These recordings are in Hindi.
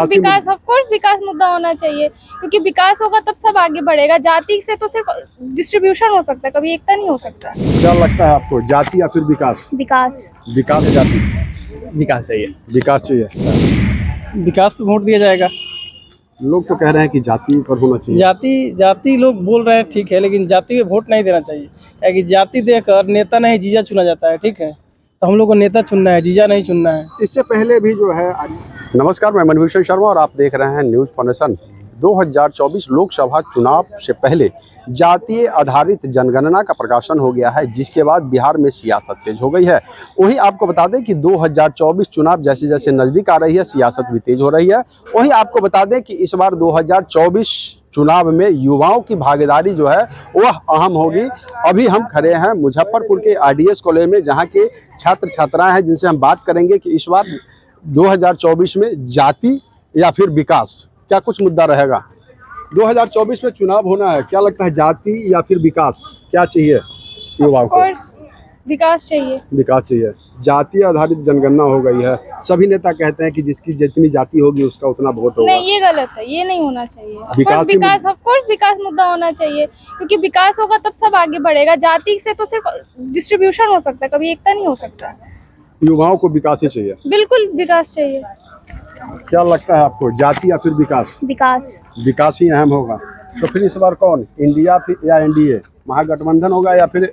विकास ऑफ कोर्स विकास मुद्दा होना चाहिए, क्योंकि विकास होगा तब सब आगे बढ़ेगा। जाति से तो सिर्फ डिस्ट्रीब्यूशन हो सकता है, कभी एकता नहीं हो सकता। क्या लगता है आपको, जाति या फिर विकास? विकास। विकास या जाति? विकास चाहिए। विकास चाहिए। विकास तो वोट दिया जाएगा। लोग तो कह रहे हैं कि जाति पर होना चाहिए। जाति लोग बोल रहे हैं, ठीक है, लेकिन जाति में वोट नहीं देना चाहिए। क्या कि जाति देकर नेता नहीं जीजा चुना जाता है, ठीक है, तो हम लोग को नेता चुनना है, जीजा नहीं चुनना है। इससे पहले भी जो है। नमस्कार, मैं मनभूषण शर्मा और आप देख रहे हैं न्यूज़ फाउंडेशन। 2024 लोकसभा चुनाव से पहले जातीय आधारित जनगणना का प्रकाशन हो गया है, जिसके बाद बिहार में सियासत तेज हो गई है। वहीं आपको बता दें कि 2024 चुनाव जैसे जैसे नज़दीक आ रही है, सियासत भी तेज हो रही है। वहीं आपको बता दें कि इस बार 2024 चुनाव में युवाओं की भागीदारी जो है वह अहम होगी। अभी हम खड़े हैं मुजफ्फरपुर के IDS कॉलेज में, जहाँ के छात्र छात्राएं हैं, जिनसे हम बात करेंगे कि इस बार 2024 में जाति या फिर विकास, क्या कुछ मुद्दा रहेगा। 2024 में चुनाव होना है, क्या लगता है, जाति या फिर विकास, क्या चाहिए युवाओं को? विकास चाहिए। विकास चाहिए। जाति आधारित जनगणना हो गई है, सभी नेता कहते हैं कि जिसकी जितनी जाति होगी उसका उतना वोट होगा। नहीं, ये गलत है, ये नहीं होना चाहिए। विकास ऑफ कोर्स विकास मुद्दा होना चाहिए, क्योंकि विकास होगा तब सब आगे बढ़ेगा। जाति से तो सिर्फ डिस्ट्रीब्यूशन हो सकता है, कभी एकता नहीं हो सकता। युवाओं को विकास ही चाहिए। बिल्कुल विकास चाहिए। क्या लगता है आपको, जाति या फिर विकास? विकास। विकास ही अहम होगा। तो फिर इस बार कौन, इंडिया या NDA, महागठबंधन होगा या फिर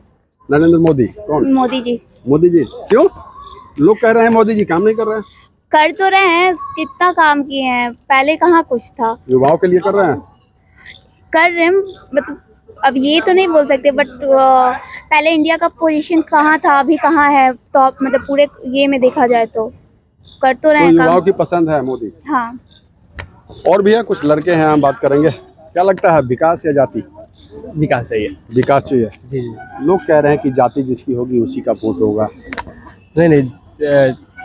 नरेंद्र मोदी? कौन? मोदी जी। मोदी जी। क्यों? लोग कह रहे हैं मोदी जी काम नहीं कर रहे हैं। कर तो रहे हैं, कितना काम किए हैं, पहले कहाँ कुछ था। युवाओं के लिए कर रहे हैं। कर रहे हैं, मतलब अब ये तो नहीं बोल सकते, बट पहले इंडिया का पोजीशन कहाँ था, अभी कहाँ है, टॉप, मतलब पूरे ये में देखा जाए तो कर तो रहे हैं काम। युवाओं की पसंद है मोदी। हाँ। और भी है, कुछ लड़के हैं, हम बात करेंगे। क्या लगता है, विकास या जाति? विकास चाहिए। विकास चाहिए जी। लोग कह रहे हैं कि जाति जिसकी होगी उसी का वोट होगा। नहीं,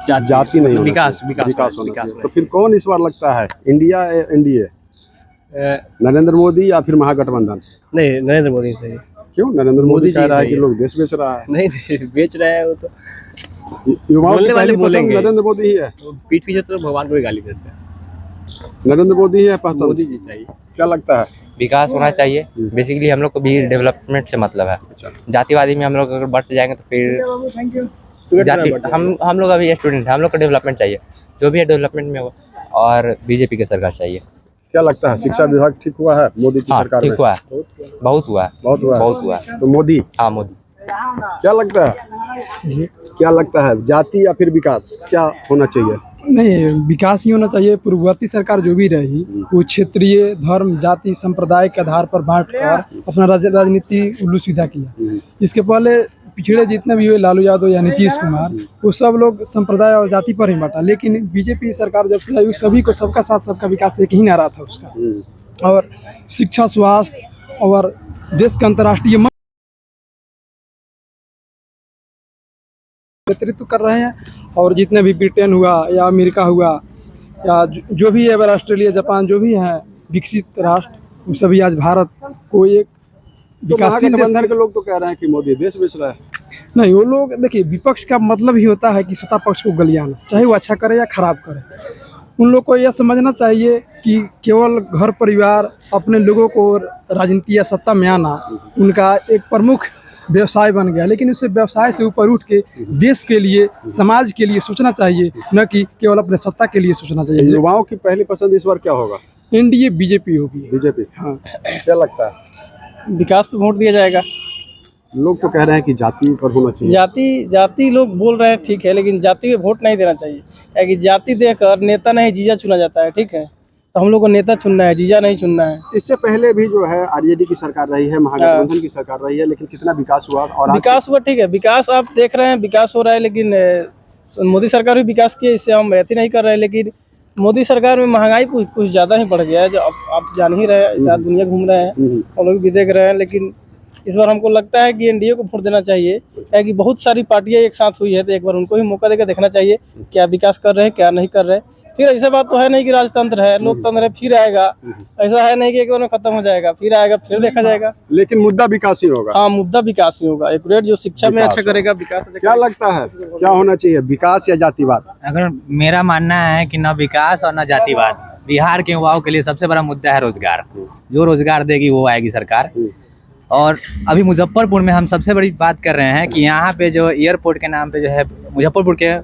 जाति नहीं, विकास होना चाहिए। तो फिर कौन इस बार लगता है, इंडिया या NDA, नरेंद्र मोदी या फिर महागठबंधन? नहीं, नरेंद्र मोदी चाहिए। क्यों? नरेंद्र मोदी कह रहा है कि लोग देश बेच रहा है। नहीं, बेच रहे हैं वो तो। युवाओं की पहली पसंद बोलेंगे। नरेंद्र मोदी ही है। पीठ पीछे तो भगवान को भी गाली देते हैं। नरेंद्र मोदी ही है पसंद। मोदी जी चाहिए। क्या लगता है? विकास होना चाहिए। बेसिकली हम लोग को भी डेवलपमेंट से मतलब है। जातिवादी में हम लोग अगर बढ़ते जाएंगे तो फिर जाति, हम लोग अभी स्टूडेंट हैं, हम लोग को डेवलपमेंट चाहिए, जो भी है डेवलपमेंट में हो। और बीजेपी की सरकार चाहिए। क्या लगता है, शिक्षा विभाग ठीक हुआ है मोदी की सरकार में? ठीक हुआ है, बहुत हुआ है। तो मोदी? हाँ, मोदी। क्या लगता है, क्या लगता है, जाति या फिर विकास, क्या होना चाहिए? नहीं, विकास ही होना चाहिए। पूर्ववर्ती सरकार जो भी रही वो क्षेत्रीय, धर्म, जाति, संप्रदाय के आधार पर बांटकर अपना राजनीति उल्लू सीधा किया। इसके पहले पिछड़े जितने भी हुए, लालू यादव या नीतीश कुमार, वो सब लोग संप्रदाय और जाति पर ही बांटा। लेकिन बीजेपी सरकार जब से आई, सभी को सबका साथ सबका विकास एक ही नारा था उसका। और शिक्षा, स्वास्थ्य और देश का अंतर्राष्ट्रीय नेतृत्व कर रहे हैं। और जितने भी ब्रिटेन हुआ या अमेरिका हुआ या जो भी है, ऑस्ट्रेलिया, जापान, जो भी हैं विकसित राष्ट्र, वो सभी आज भारत को एक विकासशील गठबंधन के लोग तो कह रहे हैं कि मोदी देश बेच रहा है। नहीं, वो लोग देखिए, विपक्ष का मतलब ही होता है कि सत्ता पक्ष को गलियाना, चाहे वो अच्छा करे या खराब करे। उन लोग को यह समझना चाहिए कि केवल घर परिवार, अपने लोगों को राजनीति या सत्ता में आना उनका एक प्रमुख व्यवसाय बन गया। लेकिन उसे व्यवसाय से ऊपर उठ के देश के लिए, समाज के लिए सोचना चाहिए, न कि केवल अपने सत्ता के लिए सोचना चाहिए। युवाओं की पहली पसंद इस बार क्या होगा? NDA बीजेपी होगी। बीजेपी। हाँ। क्या लगता है? विकास तो वोट दिया जाएगा। लोग तो कह रहे हैं कि जाति पर होना चाहिए। जाति लोग बोल रहे हैं, ठीक है, लेकिन जाति में वोट नहीं देना चाहिए। क्या कि जाति देकर नेता नहीं जीजा चुना जाता है, ठीक है, तो हम लोग को नेता चुनना है, जीजा नहीं चुनना है। इससे पहले भी जो है RJD की सरकार रही है, महागठबंधन की सरकार रही है, लेकिन कितना विकास हुआ? और विकास हुआ, ठीक है, विकास आप देख रहे हैं, विकास हो रहा है, लेकिन मोदी सरकार भी विकास की है, इससे हम ऐसे नहीं कर रहे हैं। लेकिन मोदी सरकार में महंगाई कुछ ज़्यादा ही बढ़ गया है, जो आप जान ही रहे हैं, साथ दुनिया घूम रहे हैं, हम लोग भी देख रहे हैं। लेकिन इस बार हमको लगता है कि NDA को वोट देना चाहिए, क्या कि बहुत सारी पार्टियां एक साथ हुई है, तो एक बार उनको भी मौका देकर देखना चाहिए क्या विकास कर रहे हैं, क्या नहीं कर रहे हैं। फिर ऐसा बात तो है नहीं कि राजतंत्र है, लोकतंत्र है, फिर आएगा। ऐसा है नहीं कि एक बार में खत्म हो जाएगा, फिर आएगा, फिर देखा जाएगा। लेकिन मुद्दा विकास ही होगा। हाँ, मुद्दा विकास ही होगा। एक जो शिक्षा में अच्छा करेगा, विकास। क्या लगता है, क्या होना चाहिए, विकास या जातिवाद? अगर मेरा मानना है कि न विकास और न जातिवाद, बिहार के युवाओं के लिए सबसे बड़ा मुद्दा है रोजगार। जो रोजगार देगी वो आएगी सरकार। और अभी मुजफ्फरपुर में हम सबसे बड़ी बात कर रहे हैं कि यहाँ पे जो एयरपोर्ट के नाम पे जो है मुजफ्फरपुर के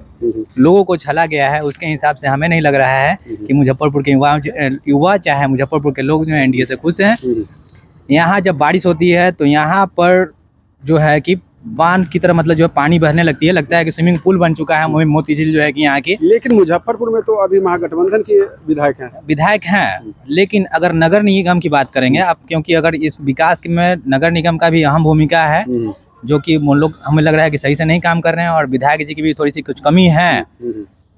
लोगों को छला गया है, उसके हिसाब से हमें नहीं लग रहा है कि मुजफ्फरपुर के युवा चाहे मुजफ्फरपुर के लोग जो है एनडीए से खुश हैं। यहाँ जब बारिश होती है तो यहाँ पर जो है कि बांध की तरह मतलब जो है पानी बहने लगती है, लगता है कि स्विमिंग पूल बन चुका है मोती झील जो है कि यहाँ की। लेकिन मुजफ्फरपुर में तो अभी महागठबंधन के विधायक हैं। लेकिन अगर नगर निगम की बात करेंगे अब, क्योंकि अगर इस विकास में नगर निगम का भी अहम भूमिका है, जो कि लोग हमें लग रहा है कि सही से नहीं काम कर रहे हैं और विधायक जी की भी थोड़ी सी कुछ कमी है।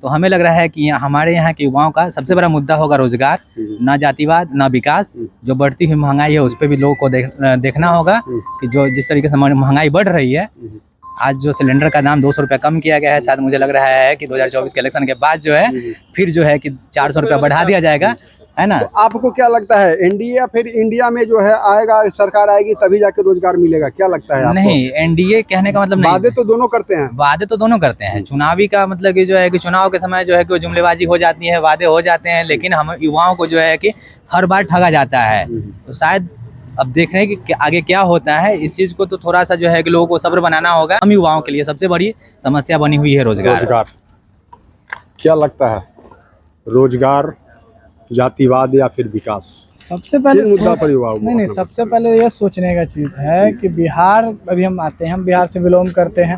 तो हमें लग रहा है कि हमारे यहाँ के युवाओं का सबसे बड़ा मुद्दा होगा रोजगार, ना जातिवाद ना विकास। जो बढ़ती हुई महंगाई है उस पर भी लोगों को देखना होगा कि जो जिस तरीके से महंगाई बढ़ रही है। आज जो सिलेंडर का दाम 200 रुपये कम किया गया है, शायद मुझे लग रहा है कि 2024 के इलेक्शन के बाद जो है फिर जो है कि 400 रुपये बढ़ा दिया जाएगा, है ना। तो आपको क्या लगता है एनडीए या फिर इंडिया में जो है आएगा, सरकार आएगी तभी जाके रोजगार मिलेगा, क्या लगता है आपको? नहीं, एनडीए कहने का मतलब नहीं। वादे तो दोनों करते हैं। वादे तो दोनों करते हैं। चुनावी का मतलब कि जो है कि चुनाव के समय जो है कि जुमलेबाजी हो जाती है, वादे हो जाते हैं, लेकिन हम युवाओं को जो है कि हर बार ठगा जाता है। तो शायद अब देख रहे हैं कि आगे क्या होता है। इस चीज को तो थोड़ा सा जो है कि लोगों को सब्र बनाना होगा। हम युवाओं के लिए सबसे बड़ी समस्या बनी हुई है रोजगार। क्या लगता है, रोजगार, जातिवाद या फिर विकास? सबसे पहले मुद्दा पर युवा नहीं, सबसे पहले यह सोचने का चीज़ है कि बिहार, अभी हम आते हैं, हम बिहार से बिलोंग करते हैं।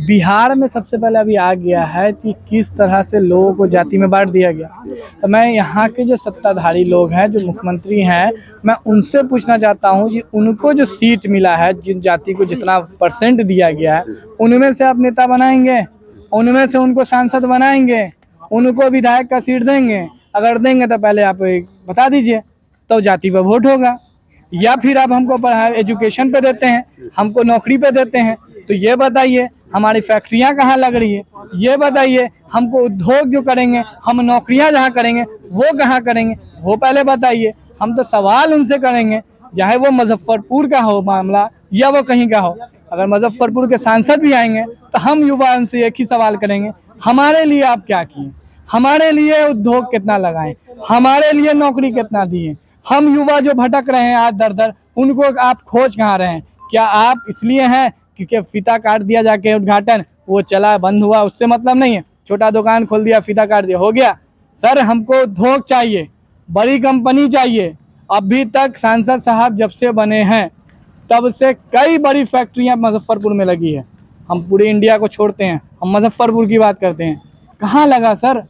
बिहार में सबसे पहले अभी आ गया है कि किस तरह से लोगों को जाति में बांट दिया गया। तो मैं यहाँ के जो सत्ताधारी लोग हैं, जो मुख्यमंत्री हैं, मैं उनसे पूछना चाहता हूँ कि उनको जो सीट मिला है, जिन जाति को जितना % दिया गया है, उनमें से आप नेता बनाएंगे, उनमें से उनको सांसद बनाएंगे, उनको विधायक का सीट देंगे? अगर देंगे तो पहले आप बता दीजिए, तो जाति पर वोट होगा। या फिर आप हमको पढ़ाई एजुकेशन पे देते हैं, हमको नौकरी पे देते हैं, तो ये बताइए हमारी फैक्ट्रियां कहाँ लग रही है, ये बताइए हमको उद्योग जो करेंगे, हम नौकरियां जहाँ करेंगे वो कहाँ करेंगे, वो पहले बताइए। हम तो सवाल उनसे करेंगे, चाहे वो मुजफ्फरपुर का हो मामला या वो कहीं का हो। अगर मुजफ्फरपुर के सांसद भी आएंगे तो हम युवा उनसे एक ही सवाल करेंगे, हमारे लिए आप क्या किए, हमारे लिए उद्योग कितना लगाएं, हमारे लिए नौकरी कितना दिए। हम युवा जो भटक रहे हैं आज दर दर, उनको आप खोज कहाँ रहे हैं? क्या आप इसलिए हैं क्योंकि फीता काट दिया जाके उद्घाटन, वो चला बंद हुआ, उससे मतलब नहीं है। छोटा दुकान खोल दिया, फीता काट दिया, हो गया। सर हमको उद्योग चाहिए, बड़ी कंपनी चाहिए। अभी तक सांसद साहब जब से बने हैं तब से कई बड़ी फैक्ट्रियां मुजफ्फरपुर में लगी है। हम पूरे इंडिया को छोड़ते हैं, हम मुजफ्फरपुर की बात करते हैं, कहाँ लगा सर?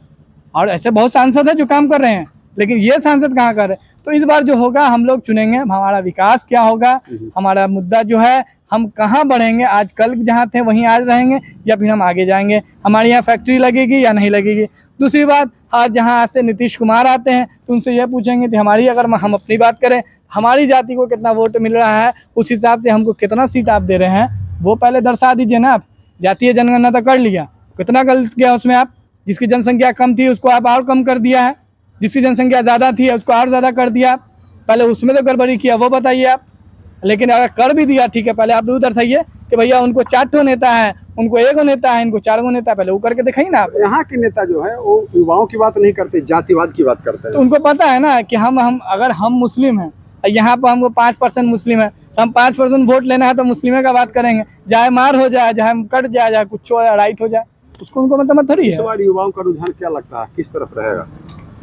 और ऐसे बहुत सांसद हैं जो काम कर रहे हैं, लेकिन ये सांसद कहाँ कर रहे हैं? तो इस बार जो होगा हम लोग चुनेंगे, हमारा विकास क्या होगा, हमारा मुद्दा जो है हम कहाँ बढ़ेंगे, आज कल जहाँ थे वहीं आज रहेंगे या फिर हम आगे जाएंगे, हमारे यहाँ फैक्ट्री लगेगी या नहीं लगेगी। दूसरी बात, आज जहाँ से नीतीश कुमार आते हैं तो उनसे ये पूछेंगे कि हमारी, अगर हम अपनी बात करें, हमारी जाति को कितना वोट मिल रहा है, उस हिसाब से हमको कितना सीट आप दे रहे हैं, वो पहले दर्शा दीजिए ना। आप जातीय जनगणना तो कर लिया, कितना गलत किया उसमें आप? जिसकी जनसंख्या कम थी उसको आप और कम कर दिया है, जिसकी जनसंख्या ज़्यादा थी उसको और ज़्यादा कर दिया आप। पहले उसमें तो गड़बड़ी किया, वो बताइए आप। लेकिन अगर कर भी दिया ठीक है, पहले आप वो दर्शाइए कि भैया उनको 4 नेता है, उनको 1 नेता है, इनको 4 नेता है, पहले वो करके दिखाइए ना आप। यहाँ के नेता जो है वो युवाओं की बात नहीं करते, जातिवाद की बात करते हैं। तो उनको पता है ना कि हम अगर हम मुस्लिम हैं, यहाँ पर हमको 5% मुस्लिम है, तो हम 5% वोट लेना है तो मुस्लिम का बात करेंगे, चाहे मार हो जाए, चाहे कट जाए, चाहे कुछ हो, राइट हो जाए, उसको उनको मतलब थोड़ी है। इस बार युवाओं का रुझान क्या लगता है, किस तरफ रहेगा?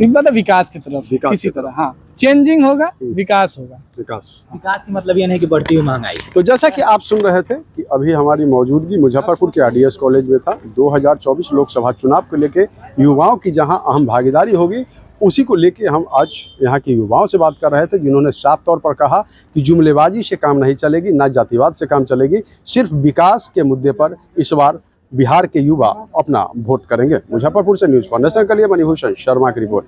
इस बार तो विकास की तरफ, किसी तरह, हाँ, चेंजिंग होगा, विकास होगा। विकास की मतलब ये नहीं कि बढ़ती हुई महंगाई। तो जैसा कि आप सुन रहे थे कि अभी हमारी मौजूदगी मुजफ्फरपुर के आरडीएस कॉलेज में था। 2024 लोकसभा चुनाव को लेके युवाओं की जहां अहम भागीदारी होगी, उसी को लेके हम आज यहाँ के युवाओं से बात कर रहे थे, जिन्होंने साफ तौर पर कहा कि जुमलेबाजी से काम नहीं चलेगी, ना जातिवाद से काम चलेगी, सिर्फ विकास के मुद्दे पर इस बार बिहार के युवा अपना वोट करेंगे। मुजफ्फरपुर से न्यूज़ फॉर नेशन के लिए मणिभूषण शर्मा की रिपोर्ट।